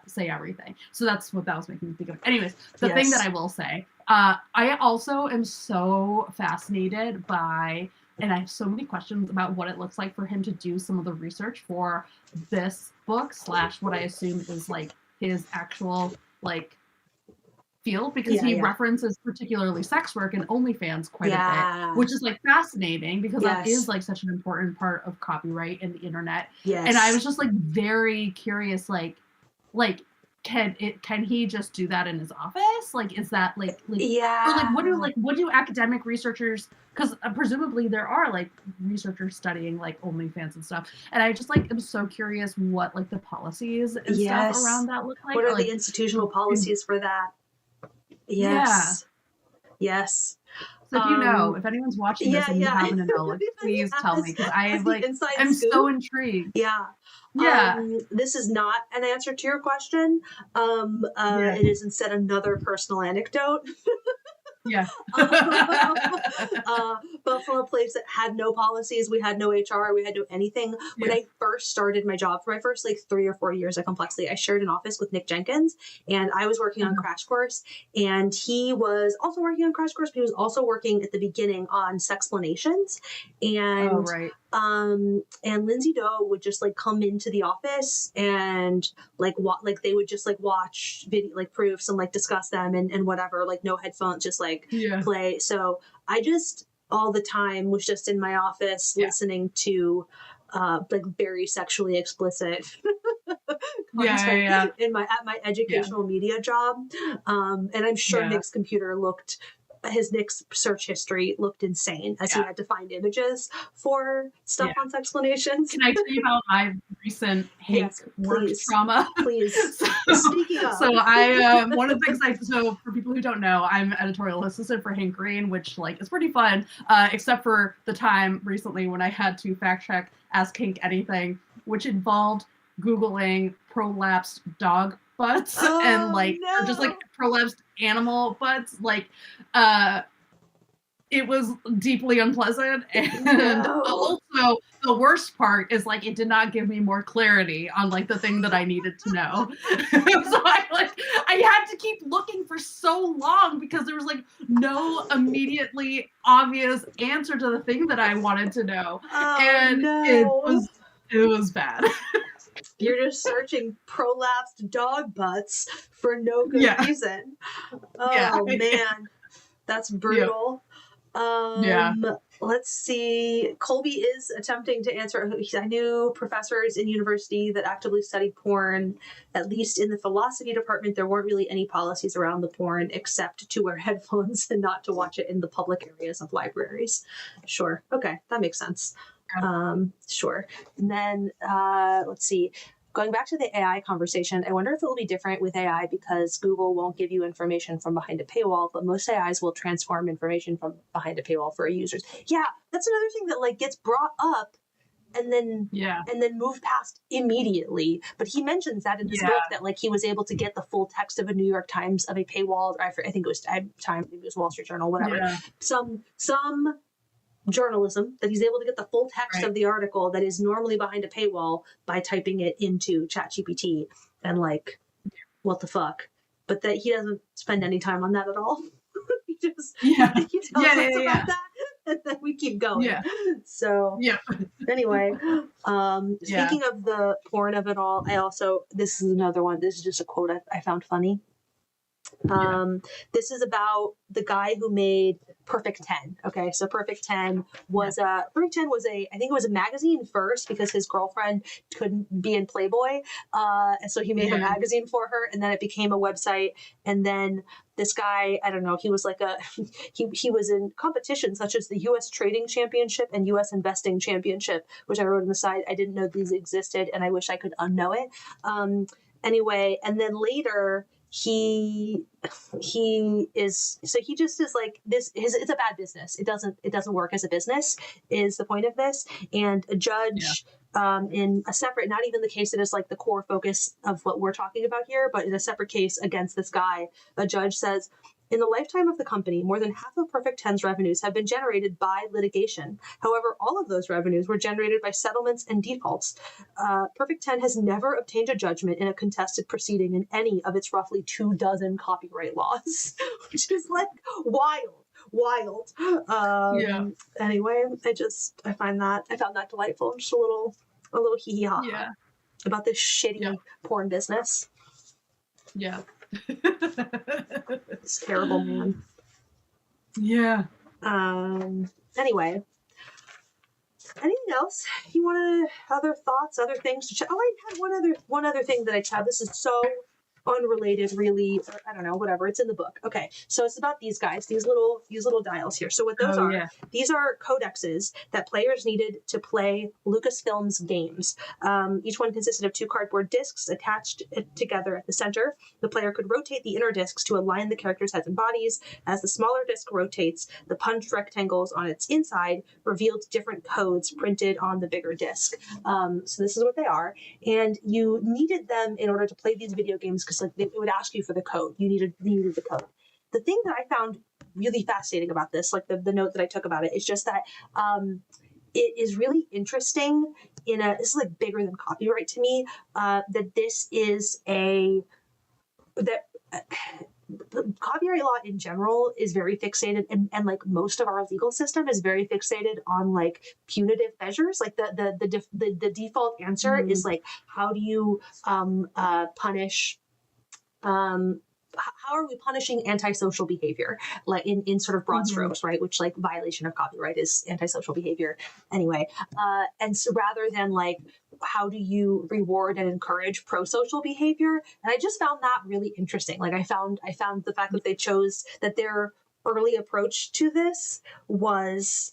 say everything. So that's what that was making me think of. Anyways, the thing that I will say, I also am so fascinated by, and I have so many questions about what it looks like for him to do some of the research for this book / what I assume is, like, his actual, like, field, because he references particularly sex work and OnlyFans quite a bit, which is, like, fascinating, because that is, like, such an important part of copyright and the internet. And I was just, like, very curious, like can he just do that in his office? Like, is that like or like what do academic researchers, because presumably there are, like, researchers studying, like, OnlyFans and stuff, and I just, like, am so curious what, like, the policies and stuff around that look like. What are like, the institutional policies for that? Yes. So if you know, if anyone's watching this and you happen to know, like, please tell me, because I'm so intrigued. This is not an answer to your question. It is instead another personal anecdote. But from a place that had no policies, we had no HR, we had no anything. When I first started my job, for my first, like, 3 or 4 years at Complexly, I shared an office with Nick Jenkins, and I was working on Crash Course, and he was also working on Crash Course, but he was also working at the beginning on Sexplanations. And and Lindsay Doe would just, like, come into the office and, like, they would just, like, watch video, like, proofs and, like, discuss them and whatever, like, no headphones, just, like, play. So I just all the time was just in my office listening to like, very sexually explicit content at my educational media job. And I'm sure Nick's computer Nick's search history looked insane as he had to find images for stuff on Sexplanations. Can I tell you about my recent Hank work trauma? Please. Speaking of. So I, one of the things so for people who don't know, I'm editorial assistant for Hank Green, which, like, is pretty fun, except for the time recently when I had to fact check Ask Hank Anything, which involved Googling prolapsed dog butts and, like, or just, like, prolapsed animal butts. Like, it was deeply unpleasant, and also the worst part is, like, it did not give me more clarity on, like, the thing that I needed to know. So I had to keep looking for so long because there was, like, no immediately obvious answer to the thing that I wanted to know. It was bad. You're just searching prolapsed dog butts for no good reason. Oh man, that's brutal. Let's see. Colby is attempting to answer. I knew professors in university that actively studied porn. At least in the philosophy department, there weren't really any policies around the porn except to wear headphones and not to watch it in the public areas of libraries. Sure. Okay, that makes sense. Sure. And then let's see. Going back to the AI conversation, I wonder if it will be different with AI because Google won't give you information from behind a paywall, but most AIs will transform information from behind a paywall for users. Yeah, that's another thing that, like, gets brought up and then moved past immediately. But he mentions that in his book, that like he was able to get the full text of a New York Times of a paywall, or I think it was Time, maybe it was Wall Street Journal, whatever. Some journalism, that he's able to get the full text of the article that is normally behind a paywall by typing it into ChatGPT, and like, what the fuck? But that he doesn't spend any time on that at all. He just he tells us about that, and then we keep going. So anyway, speaking of the porn of it all, this is another one. This is just a quote I found funny. This is about the guy who made Perfect 10. Okay, so Perfect 10 was I think it was a magazine first, because his girlfriend couldn't be in Playboy, and so he made a magazine for her, and then it became a website. And then this guy, I don't know, he was like he was in competitions such as the U.S. Trading Championship and U.S. Investing Championship, which I wrote on the side. I didn't know these existed, and I wish I could unknow it. Anyway, and then later he just is like this. It's a bad business. It doesn't work as a business, is the point of this. And a judge, in a separate, not even the case that is like the core focus of what we're talking about here, but in a separate case against this guy, a judge says, in the lifetime of the company, more than half of Perfect 10's revenues have been generated by litigation. However, all of those revenues were generated by settlements and defaults. Perfect 10 has never obtained a judgment in a contested proceeding in any of its roughly 24 copyright laws, which is like wild. Anyway, I found that delightful. Just a little hee hee ha about this shitty porn business. Yeah. It's terrible, man. Yeah. Anyway, anything else you want to, other thoughts, other things to chat? Oh, I had one other thing that I chat. This is so unrelated, really. I don't know, whatever. It's in the book. Okay, so it's about these guys, these little dials here. So what those are, these are codexes that players needed to play Lucasfilm's games. Each one consisted of 2 cardboard discs attached together at the center. The player could rotate the inner discs to align the characters' heads and bodies. As the smaller disc rotates, the punched rectangles on its inside revealed different codes printed on the bigger disc. So this is what they are, and you needed them in order to play these video games, because like it would ask you for the code. You needed the code. The thing that I found really fascinating about this, like the note that I took about it, is just that it is really interesting this is like bigger than copyright to me, that this is copyright law in general is very fixated, and like most of our legal system is very fixated on like punitive measures. Like the default answer is like, how do you punish how are we punishing antisocial behavior, like in sort of broad strokes, right? Which like violation of copyright is antisocial behavior anyway. And so rather than like, how do you reward and encourage pro-social behavior? And I just found that really interesting. Like I found the fact that they chose that their early approach to this was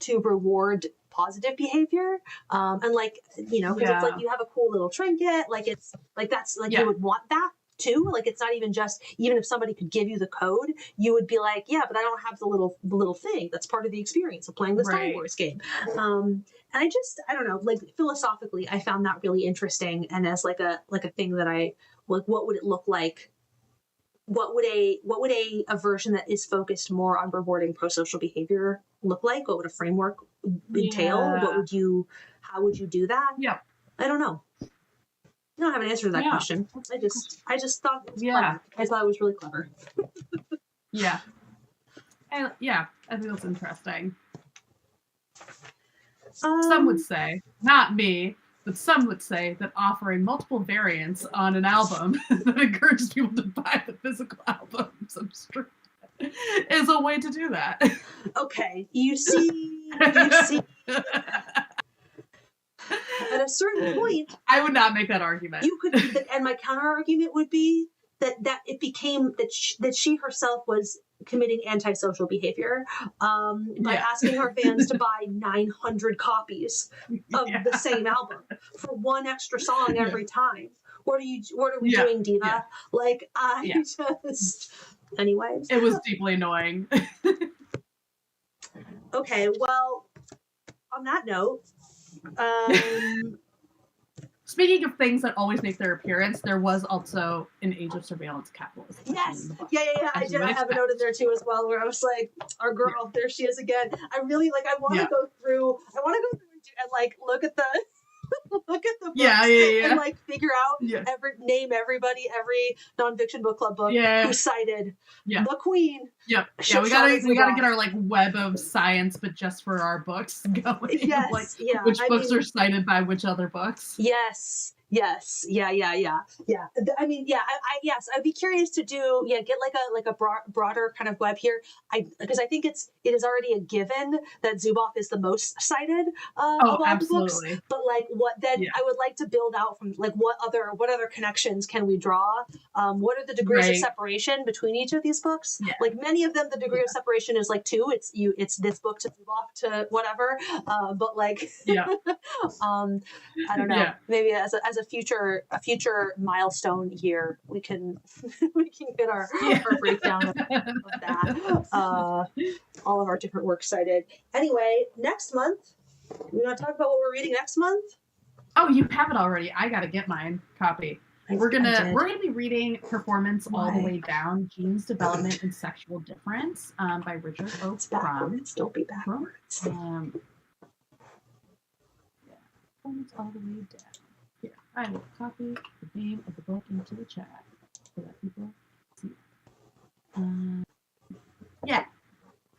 to reward positive behavior, and like, you know, because it's like you have a cool little trinket, like it's like that's like you would want that too. Like it's not even just, even if somebody could give you the code, you would be like, yeah, but I don't have the little thing that's part of the experience of playing the Star Wars game. And I don't know, like philosophically, I found that really interesting, and as like a thing that I like, what would it look like? What would a version that is focused more on rewarding pro-social behavior look like? What would a framework entail? How would you do that? Yeah. I don't know. I don't have an answer to that question. I just thought it was clever. I thought it was really clever. Yeah. And I think that's interesting. Some would say, not me, but some would say that offering multiple variants on an album that encourages people to buy the physical album is a way to do that. Okay, you see. At a certain point, I would not make that argument. You could, and my counter argument would be that it became that she herself was committing antisocial behavior by asking her fans to buy 900 copies of the same album for one extra song every time. What are we doing, Diva? Yeah. Like just anyways. It was deeply annoying. Okay, well, on that note, Speaking of things that always make their appearance, there was also an Age of Surveillance Capitalism. Yes. Yeah. I have a note in there too as well, where I was like, our girl, there she is again. I really like. I want to go through. And like look at the books and like figure out name every nonfiction book club book who cited the Queen. Yeah, we gotta get our like web of science, but just for our books going. Yes, like, which books are cited by which other books? Yes. Yeah. I mean, yes, I'd be curious to get like a broader kind of web here. Because I think it is already a given that Zuboff is the most cited of all the books. But like, what then? I would like to build out from like what other connections can we draw? What are the degrees of separation between each of these books? Yeah. Like many of them, the degree of separation is like 2. It's this book to Zuboff to whatever. But like, I don't know. Maybe as a future milestone here, we can get our breakdown of that. All of our different works cited. Anyway, next month, we want to talk about what we're reading next month. Oh, you have it already. I gotta get mine copy. We're gonna be reading Performance All the Way Down: Genes, Development, and Sexual Difference by Richard O. Crum. Don't be backwards. Performance All the Way Down. Here, I will copy the name of the book into the chat so that people see it.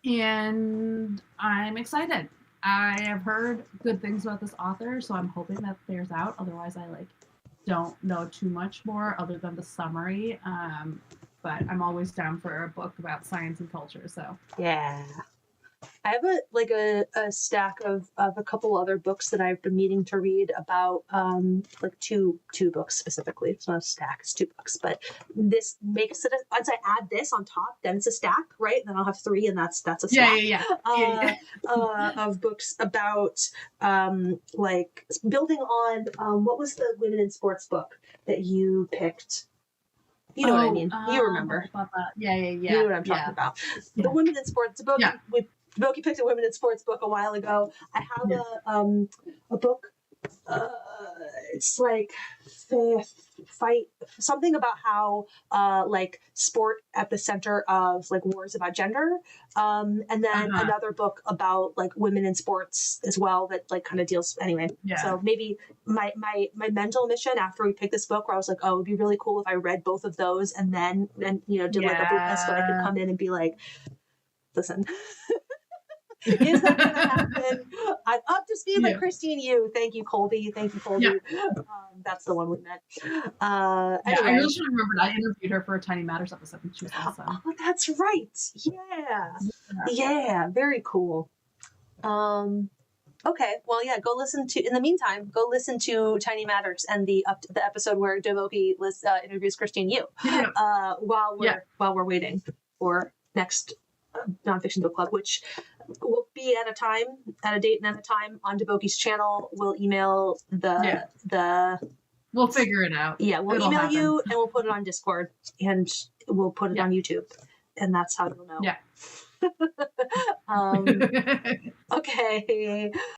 And I'm excited. I have heard good things about this author, so I'm hoping that bears out. Otherwise, I don't know too much more other than the summary. But I'm always down for a book about science and culture. So yeah. I have a stack of a couple other books that I've been meaning to read about, like two books specifically. It's not a stack, it's 2 books, but this makes it, once I add this on top, then it's a stack, right? Then I'll have 3 and that's a stack. Of books about, like building on, what was the women in sports book that you picked? You know what I mean. You remember. Yeah. You know what I'm talking about. The women in sports book. Boki picked a women in sports book a while ago. I have a book. It's like fight something about how like sport at the center of like wars about gender, and then another book about like women in sports as well that like kind of deals anyway. So maybe my mental mission after we picked this book, where I was like, oh, it'd be really cool if I read both of those and then did like a book list, but I could come in and be like, listen. Is that going to happen? I'm up to speed like Christine Yu. Thank you, Colby. That's the one we met. Anyway. I just remembered I interviewed her for a Tiny Matters episode and she was awesome. Oh, that's right. Yeah. Very cool. Okay, well, go listen to, in the meantime, go listen to Tiny Matters and the episode where Devoki interviews Christine Yu while we're waiting for next nonfiction book club, which will be at a date and at a time on Devoki's channel. We'll email we'll figure it out. Yeah, we'll email you and we'll put it on Discord and we'll put it on YouTube, and that's how you'll know. Yeah. Okay.